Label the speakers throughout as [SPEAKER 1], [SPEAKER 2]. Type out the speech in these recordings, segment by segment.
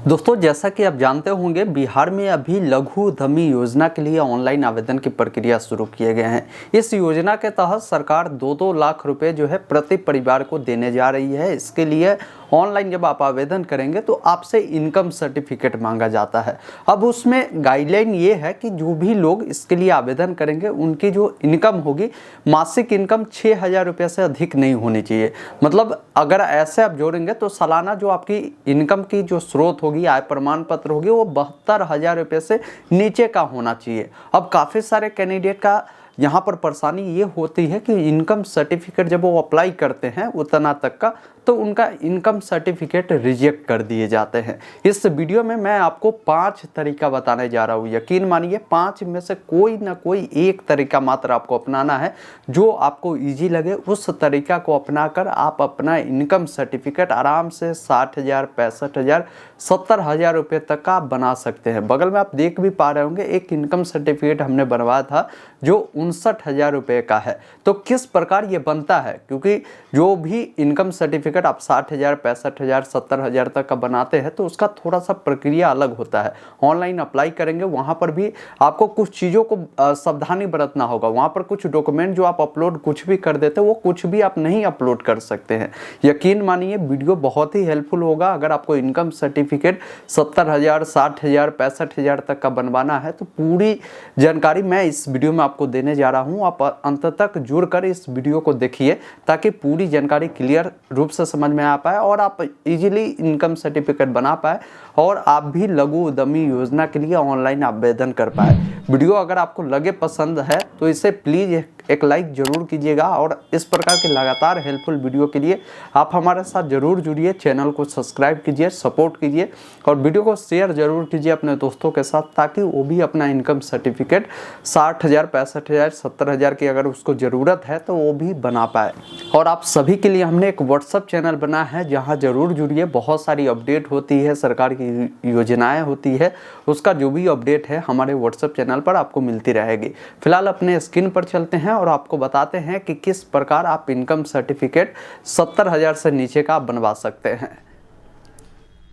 [SPEAKER 1] दोस्तों, जैसा कि आप जानते होंगे, बिहार में अभी लघु उद्यमी योजना के लिए ऑनलाइन आवेदन की प्रक्रिया शुरू किए गए हैं। इस योजना के तहत सरकार 2-2 लाख रुपए जो है प्रति परिवार को देने जा रही है। इसके लिए ऑनलाइन जब आप आवेदन करेंगे तो आपसे इनकम सर्टिफिकेट मांगा जाता है। अब उसमें गाइडलाइन ये है कि जो भी लोग इसके लिए आवेदन करेंगे उनकी जो इनकम होगी, मासिक इनकम 6,000 रुपये से अधिक नहीं होनी चाहिए। मतलब अगर ऐसे आप जोड़ेंगे तो सालाना जो आपकी इनकम की जो स्रोत होगी, आय प्रमाण पत्र होगी, वो 72,000 रुपये से नीचे का होना चाहिए। अब काफ़ी सारे कैंडिडेट का यहाँ पर परेशानी ये होती है कि इनकम सर्टिफिकेट जब वो अप्लाई करते हैं उतना तक का, तो उनका इनकम सर्टिफिकेट रिजेक्ट कर दिए जाते हैं। इस वीडियो में मैं आपको 5 तरीका बताने जा रहा हूँ। यकीन मानिए 5 में से कोई ना कोई एक तरीका मात्र आपको अपनाना है जो आपको इजी लगे। उस तरीका को अपनाकर आप अपना इनकम सर्टिफिकेट आराम से 60,000, 65,000, 70,000 रुपये तक का आप बना सकते हैं। बगल में आप देख भी पा रहे होंगे, एक इनकम सर्टिफिकेट हमने बनवाया था जो 59,000 रुपये का है। तो किस प्रकार ये बनता है, क्योंकि जो भी इनकम सर्टिफिकेट आप 60,000, 65,000, 70,000 तक का बनाते हैं तो उसका थोड़ा सा प्रक्रिया अलग होता है। ऑनलाइन अप्लाई करेंगे, वहाँ पर भी आपको कुछ चीज़ों को सावधानी बरतना होगा। वहाँ पर कुछ डॉक्यूमेंट जो आप अपलोड कुछ भी कर देते हैं, वो कुछ भी आप नहीं अपलोड कर सकते हैं। यकीन मानिए वीडियो बहुत ही हेल्पफुल होगा। अगर आपको इनकम सर्टिफिकेट 70,000, 60,000, 65,000 तक का बनवाना है तो पूरी जानकारी मैं इस वीडियो में आपको देने जा रहा हूँ। आप अंत तक जुड़कर इस वीडियो को देखिए ताकि पूरी जानकारी क्लियर रूप से समझ में आ पाए और आप इजीली इनकम सर्टिफिकेट बना पाए और आप भी लघु उद्यमी योजना के लिए ऑनलाइन आवेदन कर पाए। वीडियो अगर आपको लगे पसंद है तो इसे प्लीज़ एक लाइक जरूर कीजिएगा और इस प्रकार के लगातार हेल्पफुल वीडियो के लिए आप हमारे साथ जरूर जुड़िए। चैनल को सब्सक्राइब कीजिए, सपोर्ट कीजिए और वीडियो को शेयर जरूर कीजिए अपने दोस्तों के साथ, ताकि वो भी अपना इनकम सर्टिफिकेट 60,000, 65,000, 70,000 की अगर उसको ज़रूरत है तो वो भी बना पाए। और आप सभी के लिए हमने एक व्हाट्सअप चैनल बना है जहाँ जरूर जुड़िए। बहुत सारी अपडेट होती है, सरकार की योजनाएँ होती है, उसका जो भी अपडेट है हमारे व्हाट्सअप चैनल पर आपको मिलती रहेगी। फिलहाल अपने स्क्रीन पर चलते हैं और आपको बताते हैं कि किस प्रकार आप इनकम सर्टिफिकेट 70,000 से नीचे का बनवा सकते हैं।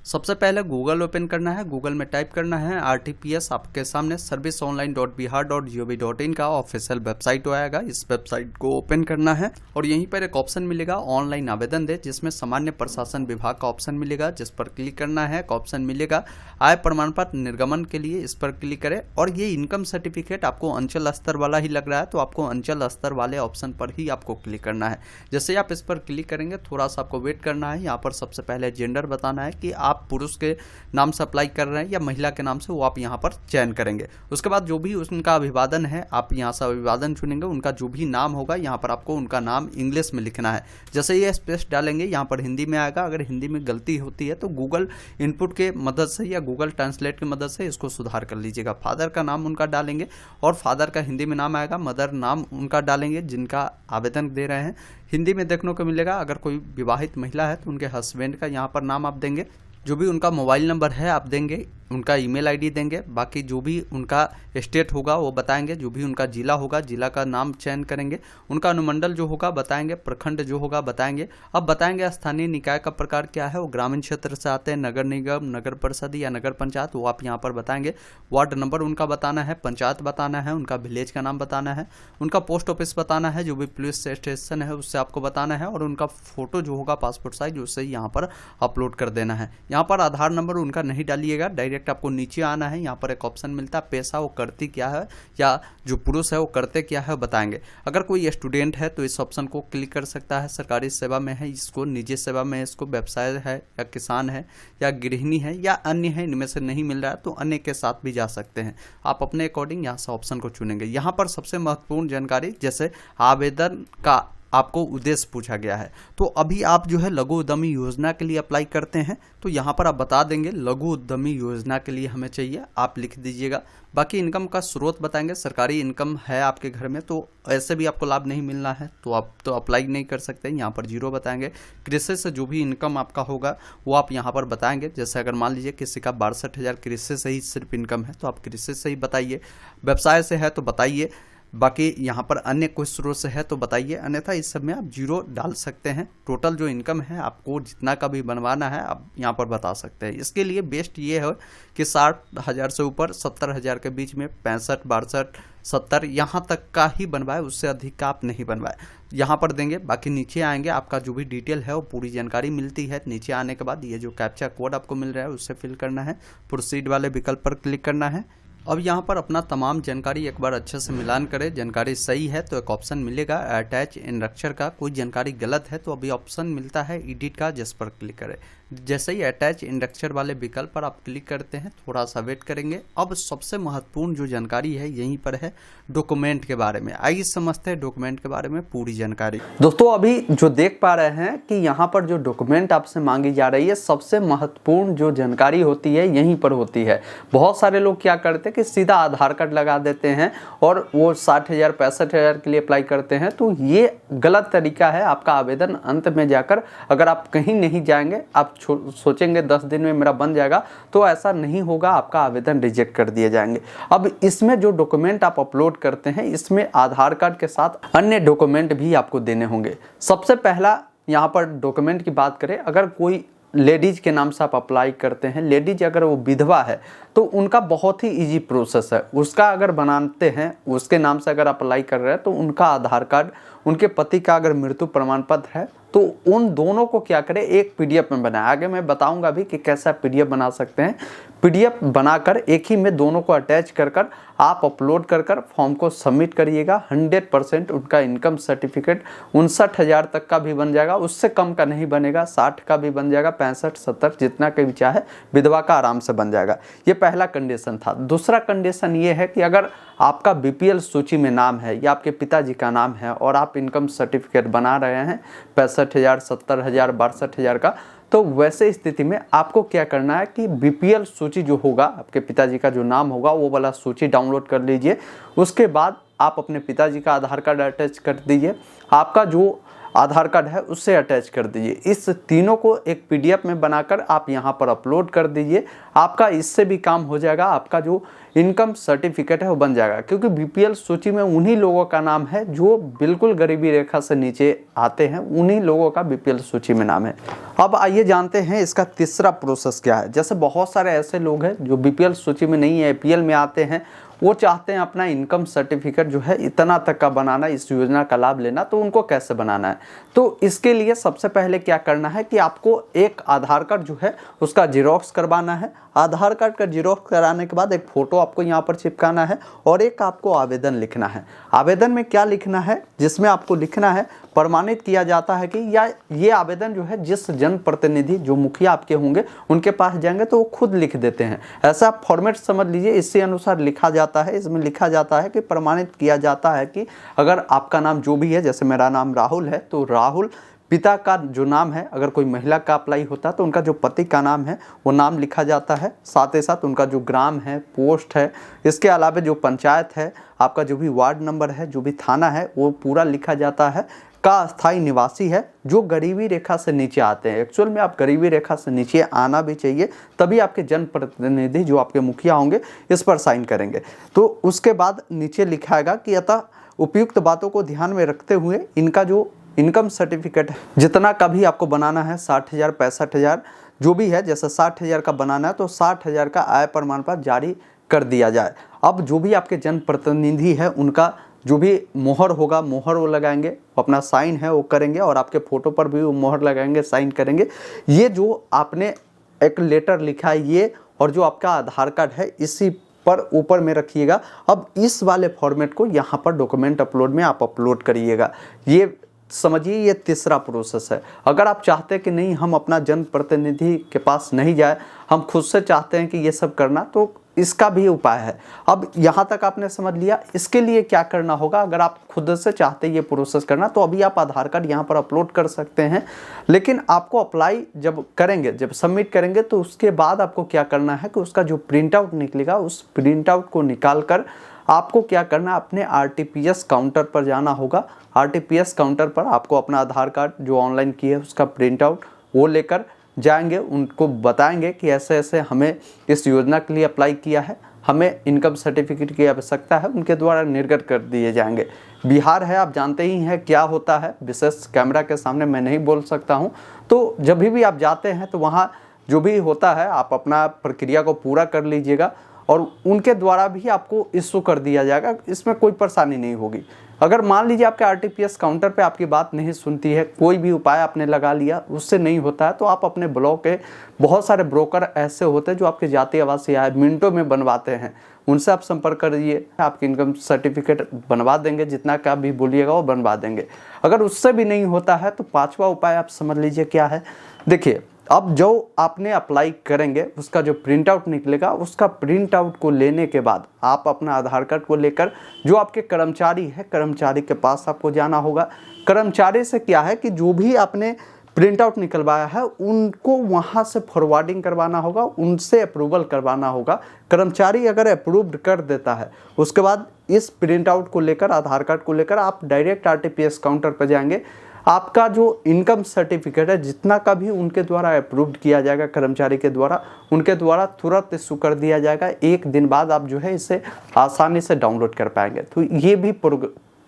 [SPEAKER 1] सबसे पहले गूगल ओपन करना है। गूगल में टाइप करना है RTPS। आपके सामने serviceonline.bihar.gov.in का ऑफिशियल वेबसाइट आएगा। इस वेबसाइट को ओपन करना है और यहीं पर एक ऑप्शन मिलेगा ऑनलाइन आवेदन दे, जिसमें सामान्य प्रशासन विभाग का ऑप्शन मिलेगा, जिस पर क्लिक करना है। एक ऑप्शन मिलेगा आय प्रमाण पत्र निर्गमन के लिए, इस पर क्लिक करें। और ये इनकम सर्टिफिकेट आपको अंचल स्तर वाला ही लग रहा है तो आपको अंचल स्तर वाले ऑप्शन पर ही आपको क्लिक करना है। जैसे आप इस पर क्लिक करेंगे थोड़ा सा आपको वेट करना है। यहाँ पर सबसे पहले जेंडर बताना है कि आप पुरुष के नाम से अप्लाई कर रहे हैं या महिला के नाम से, वो आप यहाँ पर चयन करेंगे। उसके बाद जो भी उनका अभिवादन है आप यहाँ से अभिवादन चुनेंगे। उनका जो भी नाम होगा यहाँ पर आपको उनका नाम इंग्लिश में लिखना है। जैसे ये स्पेस डालेंगे यहाँ पर हिंदी में आएगा। अगर हिंदी में गलती होती है तो गूगल इनपुट के मदद से या गूगल ट्रांसलेट की मदद से इसको सुधार कर लीजिएगा। फादर का नाम उनका डालेंगे और फादर का हिंदी में नाम आएगा। मदर नाम उनका डालेंगे जिनका आवेदन दे रहे हैं। हिंदी में देखने को मिलेगा। अगर कोई विवाहित महिला है तो उनके हस्बैंड का यहाँ पर नाम आप देंगे। जो भी उनका मोबाइल नंबर है आप देंगे, उनका ईमेल आईडी देंगे। बाकी जो भी उनका स्टेट होगा वो बताएंगे। जो भी उनका जिला होगा, जिला का नाम चयन करेंगे। उनका अनुमंडल जो होगा बताएंगे। प्रखंड जो होगा बताएंगे। अब बताएंगे स्थानीय निकाय का प्रकार क्या है, वो ग्रामीण क्षेत्र से आते हैं, नगर निगम, नगर परिषद या नगर पंचायत, वो आप यहाँ पर बताएंगे। वार्ड नंबर उनका बताना है, पंचायत बताना है, उनका विलेज का नाम बताना है, उनका पोस्ट ऑफिस बताना है, जो भी पुलिस स्टेशन है उससे आपको बताना है, और उनका फोटो जो होगा पासपोर्ट साइज उससे यहाँ पर अपलोड कर देना है। यहाँ पर आधार नंबर उनका नहीं डालिएगा, डायरेक्ट आपको नीचे आना है। यहाँ पर एक ऑप्शन मिलता है पेशा, वो करती क्या है या जो पुरुष है वो करते क्या है बताएंगे। अगर कोई स्टूडेंट है तो इस ऑप्शन को क्लिक कर सकता है। सरकारी सेवा में है इसको, निजी सेवा में इसको, व्यवसाय है या किसान है या गृहिणी है या अन्य है, इनमें से नहीं मिल रहा है तो अन्य के साथ भी जा सकते हैं। आप अपने अकॉर्डिंग यहाँ से ऑप्शन को चुनेंगे। यहाँ पर सबसे महत्वपूर्ण जानकारी जैसे आवेदन का आपको उद्देश्य पूछा गया है। तो अभी आप जो है लघु उद्यमी योजना के लिए अप्लाई करते हैं तो यहाँ पर आप बता देंगे लघु उद्यमी योजना के लिए हमें चाहिए, आप लिख दीजिएगा। बाकी इनकम का स्रोत बताएंगे। सरकारी इनकम है आपके घर में तो ऐसे भी आपको लाभ नहीं मिलना है तो आप तो अप्लाई नहीं कर सकते। यहाँ पर 0 बताएंगे। कृषि से जो भी इनकम आपका होगा वो आप यहाँ पर बताएंगे। जैसे अगर मान लीजिए किसी का 62,000 कृषि से ही सिर्फ इनकम है तो आप कृषि से ही बताइए। व्यवसाय से है तो बताइए। बाकी यहाँ पर अन्य कोई स्रोत से है तो बताइए, अन्यथा इस सब में आप 0 डाल सकते हैं। टोटल जो इनकम है आपको जितना का भी बनवाना है आप यहाँ पर बता सकते हैं। इसके लिए बेस्ट ये है कि 60,000 से ऊपर 70,000 के बीच में 65, 62, 70 यहाँ तक का ही बनवाए, उससे अधिक का आप नहीं बनवाए। यहाँ पर देंगे, बाकी नीचे आएंगे आपका जो भी डिटेल है वो पूरी जानकारी मिलती है। नीचे आने के बाद ये जो कैप्चा कोड आपको मिल रहा है उससे फिल करना है, प्रोसीड वाले विकल्प पर क्लिक करना है। अब यहाँ पर अपना तमाम जानकारी एक बार अच्छे से मिलान करें। जानकारी सही है तो एक ऑप्शन मिलेगा अटैच इंस्ट्रक्चर का, कोई जानकारी गलत है तो अभी ऑप्शन मिलता है एडिट का, जिस पर क्लिक करें। जैसे ही अटैच इंस्ट्रक्चर वाले विकल्प पर आप क्लिक करते हैं थोड़ा सा वेट करेंगे। अब सबसे महत्वपूर्ण जो जानकारी है यहीं पर है, डॉक्यूमेंट के बारे में। आइए समझते हैं डॉक्यूमेंट के बारे में पूरी जानकारी। दोस्तों अभी जो देख पा रहे हैं कि यहाँ पर जो डॉक्यूमेंट आपसे मांगी जा रही है, सबसे महत्वपूर्ण जो जानकारी होती है यहीं पर होती है। बहुत सारे लोग क्या करते हैं कि सीधा आधार कार्ड लगा देते हैं और वो 60,000 65,000 के लिए अप्लाई करते हैं, तो ये गलत तरीका है। आपका आवेदन अंत में जाकर अगर आप कहीं नहीं जाएंगे, आप सोचेंगे 10 दिन में मेरा बन जाएगा, तो ऐसा नहीं होगा, आपका आवेदन रिजेक्ट कर दिए जाएंगे। अब इसमें जो डॉक्यूमेंट आप अपलोड करते हैं इसमें आधार कार्ड के साथ अन्य डॉक्यूमेंट भी आपको देने होंगे। सबसे पहला यहाँ पर डॉक्यूमेंट की बात करें, अगर कोई लेडीज के नाम से आप अप्लाई करते हैं, लेडीज अगर वो विधवा है तो उनका बहुत ही इजी प्रोसेस है। उसका अगर बनाते हैं, उसके नाम से अगर अप्लाई कर रहे हैं तो उनका आधार कार्ड, उनके पति का अगर मृत्यु प्रमाण पत्र है तो उन दोनों को क्या करें, एक पीडीएफ में बनाए। आगे मैं बताऊंगा भी कि कैसा पीडीएफ बना सकते हैं। पीडीएफ बनाकर एक ही में दोनों को अटैच कर आप अपलोड कर फॉर्म को सबमिट करिएगा। 100% उनका इनकम सर्टिफिकेट 59,000 तक का भी बन जाएगा, उससे कम का नहीं बनेगा, 60 का भी बन जाएगा, 65, 70 जितना का भी चाहे विधवा का आराम से बन जाएगा। ये पहला कंडीशन था। दूसरा कंडीशन ये है कि अगर आपका बीपीएल सूची में नाम है या आपके पिताजी का नाम है और आप इनकम सर्टिफिकेट बना रहे हैं 65,000, 70,000, 62,000 का, तो वैसे स्थिति में आपको क्या करना है कि बीपीएल सूची जो होगा, आपके पिताजी का जो नाम होगा वो वाला सूची डाउनलोड कर लीजिए। उसके बाद आप अपने पिताजी का आधार कार्ड अटैच कर दीजिए, आपका जो आधार कार्ड है उससे अटैच कर दीजिए। इस तीनों को एक पीडीएफ में बनाकर आप यहाँ पर अपलोड कर दीजिए। आपका इससे भी काम हो जाएगा, आपका जो इनकम सर्टिफिकेट है वो बन जाएगा। क्योंकि बीपीएल सूची में उन्हीं लोगों का नाम है जो बिल्कुल गरीबी रेखा से नीचे आते हैं, उन्हीं लोगों का बीपीएल सूची में नाम है। अब आइए जानते हैं इसका तीसरा प्रोसेस क्या है। जैसे बहुत सारे ऐसे लोग हैं जो बीपीएल सूची में नहीं है, एपीएल में आते हैं, वो चाहते हैं अपना इनकम सर्टिफिकेट जो है इतना तक का बनाना, इस योजना का लाभ लेना, तो उनको कैसे बनाना है। तो इसके लिए सबसे पहले क्या करना है कि आपको एक आधार कार्ड जो है उसका जेरॉक्स करवाना है। आधार कार्ड का जेरॉक्स कराने के बाद एक फ़ोटो आपको यहाँ पर चिपकाना है और एक आपको आवेदन लिखना है। आवेदन में क्या लिखना है, जिसमें आपको लिखना है प्रमाणित किया जाता है कि या ये आवेदन जो है जिस जनप्रतिनिधि जो मुखिया आपके होंगे उनके पास जाएंगे तो वो खुद लिख देते हैं। ऐसा फॉर्मेट समझ लीजिए, इससे अनुसार लिखा जाता है। इसमें लिखा जाता है कि प्रमाणित किया जाता है कि अगर आपका नाम जो भी है, जैसे मेरा नाम राहुल है तो राहुल पिता का जो नाम है, अगर कोई महिला का अप्लाई होता है तो उनका जो पति का नाम है वो नाम लिखा जाता है। साथ ही साथ उनका जो ग्राम है, पोस्ट है, इसके अलावा जो पंचायत है, आपका जो भी वार्ड नंबर है, जो भी थाना है वो पूरा लिखा जाता है। का स्थायी निवासी है, जो गरीबी रेखा से नीचे आते हैं। एक्चुअल में आप गरीबी रेखा से नीचे आना भी चाहिए, तभी आपके जनप्रतिनिधि जो आपके मुखिया होंगे इस पर साइन करेंगे। तो उसके बाद नीचे लिखाएगा कि अतः उपयुक्त बातों को ध्यान में रखते हुए इनका जो इनकम सर्टिफिकेट है जितना का भी आपको बनाना है, 60,000, 65,000 जो भी है, जैसे 60,000 का बनाना है तो 60,000 का आय प्रमाण पत्र जारी कर दिया जाए। अब जो भी आपके जनप्रतिनिधि है उनका जो भी मोहर होगा, मोहर वो लगाएंगे, अपना साइन है वो करेंगे और आपके फ़ोटो पर भी वो मोहर लगाएंगे, साइन करेंगे। ये जो आपने एक लेटर लिखा है ये, और जो आपका आधार कार्ड है इसी पर ऊपर में रखिएगा। अब इस वाले फॉर्मेट को यहाँ पर डॉक्यूमेंट अपलोड में आप अपलोड करिएगा। ये समझिए ये तीसरा प्रोसेस है। अगर आप चाहते हैं कि नहीं हम अपना जनप्रतिनिधि के पास नहीं जाए, हम खुद से चाहते हैं कि ये सब करना, तो इसका भी उपाय है। अब यहाँ तक आपने समझ लिया। इसके लिए क्या करना होगा, अगर आप खुद से चाहते हैं ये प्रोसेस करना तो अभी आप आधार कार्ड यहाँ पर अपलोड कर सकते हैं। लेकिन आपको अप्लाई जब करेंगे, जब सबमिट करेंगे तो उसके बाद आपको क्या करना है कि उसका जो प्रिंट आउट निकलेगा उस प्रिंट आउट को निकाल कर आपको क्या करना है, अपने आरटीपीएस काउंटर पर जाना होगा। आरटीपीएस काउंटर पर आपको अपना आधार कार्ड जो ऑनलाइन किया है उसका प्रिंट आउट वो लेकर जाएंगे, उनको बताएंगे कि ऐसे ऐसे हमें इस योजना के लिए अप्लाई किया है, हमें इनकम सर्टिफिकेट की आवश्यकता है, उनके द्वारा निर्गत कर दिए जाएंगे। बिहार है, आप जानते ही हैं क्या होता है, विशेष कैमरा के सामने मैं नहीं बोल सकता हूं। तो जब भी आप जाते हैं तो वहां जो भी होता है आप अपना प्रक्रिया को पूरा कर लीजिएगा और उनके द्वारा भी आपको इशू कर दिया जाएगा, इसमें कोई परेशानी नहीं होगी। अगर मान लीजिए आपके आरटीपीएस काउंटर पे आपकी बात नहीं सुनती है, कोई भी उपाय आपने लगा लिया उससे नहीं होता है, तो आप अपने ब्लॉक के बहुत सारे ब्रोकर ऐसे होते हैं जो आपके जाति आवासीय आय मिनटों में बनवाते हैं, उनसे आप संपर्क करिए, आपकी इनकम सर्टिफिकेट बनवा देंगे, जितना का भी बोलिएगा वो बनवा देंगे। अगर उससे भी नहीं होता है तो पांचवा उपाय आप समझ लीजिए क्या है। देखिए, अब जो आपने अप्लाई करेंगे उसका जो प्रिंट आउट निकलेगा, उसका प्रिंट आउट को लेने के बाद आप अपना आधार कार्ड को लेकर जो आपके कर्मचारी है, कर्मचारी के पास आपको जाना होगा। कर्मचारी से क्या है कि जो भी आपने प्रिंट आउट निकलवाया है उनको वहाँ से फॉरवर्डिंग करवाना होगा, उनसे अप्रूवल करवाना होगा। कर्मचारी अगर अप्रूव्ड कर देता है उसके बाद इस प्रिंट आउट को लेकर, आधार कार्ड को लेकर आप डायरेक्ट आरटीपीएस काउंटर पर जाएंगे। आपका जो इनकम सर्टिफिकेट है जितना का भी उनके द्वारा अप्रूव्ड किया जाएगा, कर्मचारी के द्वारा, उनके द्वारा तुरंत इशू कर दिया जाएगा। 1 दिन बाद आप जो है इसे आसानी से डाउनलोड कर पाएंगे। तो ये भी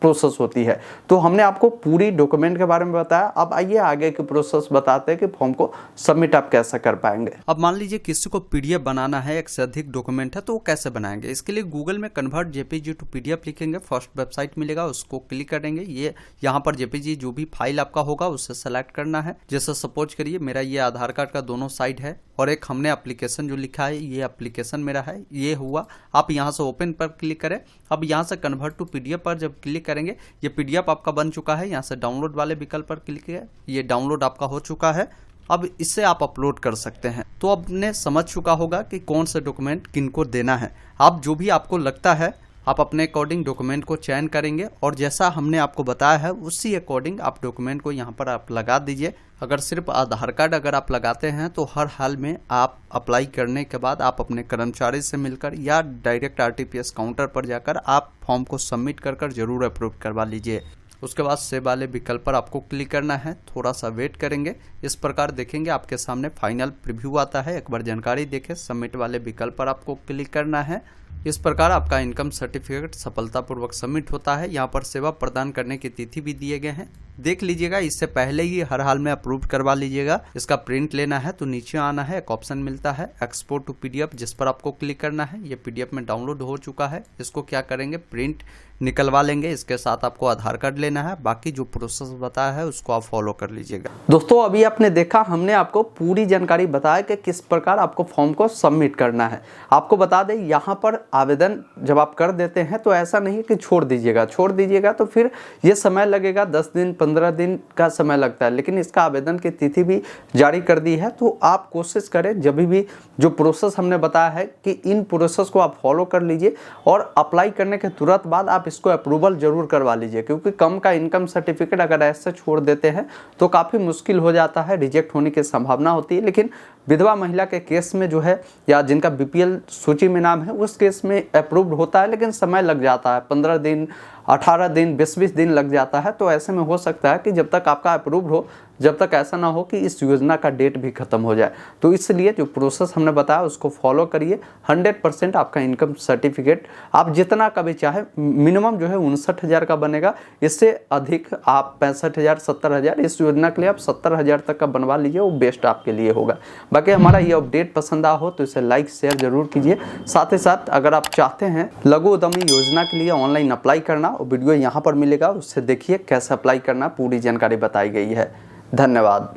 [SPEAKER 1] प्रोसेस होती है। तो हमने आपको पूरी डॉक्यूमेंट के बारे में बताया। अब आइए आगे की प्रोसेस बताते हैं कि फॉर्म को सबमिट आप कैसे कर पाएंगे। अब मान लीजिए किसी को पीडीएफ बनाना है, एक से अधिक डॉक्यूमेंट है, तो वो कैसे बनाएंगे। इसके लिए गूगल में कन्वर्ट जेपीजी टू पीडीएफ लिखेंगे, फर्स्ट वेबसाइट मिलेगा, उसको क्लिक करेंगे। ये यहाँ पर जेपीजी जो भी फाइल आपका होगा उससे सेलेक्ट करना है। जैसे सपोज करिए मेरा ये आधार कार्ड का दोनों साइड है और एक हमने एप्लीकेशन जो लिखा है, ये एप्लीकेशन मेरा है, ये हुआ। आप यहाँ से ओपन पर क्लिक करें। अब यहाँ से कन्वर्ट टू पीडीएफ पर जब क्लिक करेंगे ये पीडीएफ आपका बन चुका है। यहाँ से डाउनलोड वाले विकल्प पर क्लिक करें, ये डाउनलोड आपका हो चुका है। अब इससे आप अपलोड कर सकते हैं। तो आपने समझ चुका होगा कि कौन से डॉक्यूमेंट किनको देना है। आप जो भी आपको लगता है आप अपने अकॉर्डिंग डॉक्यूमेंट को चयन करेंगे और जैसा हमने आपको बताया है उसी अकॉर्डिंग आप डॉक्यूमेंट को यहाँ पर आप लगा दीजिए। अगर सिर्फ आधार कार्ड अगर आप लगाते हैं तो हर हाल में आप अप्लाई करने के बाद आप अपने कर्मचारी से मिलकर या डायरेक्ट आरटीपीएस काउंटर पर जाकर आप फॉर्म को सबमिट कर जरूर अप्रूव करवा लीजिए। उसके बाद सेव वाले विकल्प पर आपको क्लिक करना है, थोड़ा सा वेट करेंगे। इस प्रकार देखेंगे आपके सामने फाइनल प्रीव्यू आता है। एक बार जानकारी देखें, सबमिट वाले विकल्प पर आपको क्लिक करना है। इस प्रकार आपका इनकम सर्टिफिकेट सफलतापूर्वक सबमिट होता है। यहाँ पर सेवा प्रदान करने की तिथि भी दिए गए हैं, देख लीजिएगा। इससे पहले ही हर हाल में अप्रूव करवा लीजिएगा। इसका प्रिंट लेना है तो नीचे आना है, एक ऑप्शन मिलता है एक्सपोर्ट टू पीडीएफ, जिस पर आपको क्लिक करना है। ये पीडीएफ में डाउनलोड हो चुका है। इसको क्या करेंगे, प्रिंट निकलवा लेंगे। इसके साथ आपको आधार कार्ड लेना है। बाकी जो प्रोसेस बताया है उसको आप फॉलो कर लीजिएगा। दोस्तों, अभी आपने देखा, हमने आपको पूरी जानकारी बताया कि किस प्रकार आपको फॉर्म को सबमिट करना है। आपको बता दें, यहाँ पर आवेदन जब आप कर देते हैं तो ऐसा नहीं कि छोड़ दीजिएगा तो फिर ये समय लगेगा, 10 दिन 15 दिन का समय लगता है। लेकिन इसका आवेदन की तिथि भी जारी कर दी है। तो आप कोशिश करें जब भी जो प्रोसेस हमने बताया है कि इन प्रोसेस को आप फॉलो कर लीजिए और अप्लाई करने के तुरंत बाद आप इसको अप्रूवल जरूर करवा लीजिए। क्योंकि कम का इनकम सर्टिफिकेट अगर ऐसे छोड़ देते हैं तो काफ़ी मुश्किल हो जाता है, रिजेक्ट होने की संभावना होती है। लेकिन विधवा महिला के केस में जो है या जिनका बीपीएल सूची में नाम है उस केस में अप्रूव्ड होता है, लेकिन समय लग जाता है, 15 दिन 18 दिन 20 दिन लग जाता है। तो ऐसे में हो सकता है कि जब तक आपका अप्रूव्ड हो, जब तक ऐसा ना हो कि इस योजना का डेट भी खत्म हो जाए। तो इसलिए जो प्रोसेस हमने बताया उसको फॉलो करिए। 100% आपका इनकम सर्टिफिकेट आप जितना का भी चाहे, मिनिमम जो है 59,000 का बनेगा। इससे अधिक आप 65,000 70,000, इस योजना के लिए आप 70,000 तक का बनवा लीजिए, वो बेस्ट आपके लिए होगा। बाकी हमारा ये अपडेट पसंद आया हो तो इसे लाइक शेयर जरूर कीजिए। साथ ही साथ अगर आप चाहते हैं लघु उद्यमी योजना के लिए ऑनलाइन अप्लाई करना, वीडियो यहाँ पर मिलेगा, उससे देखिए कैसे अप्लाई करना, पूरी जानकारी बताई गई है। धन्यवाद।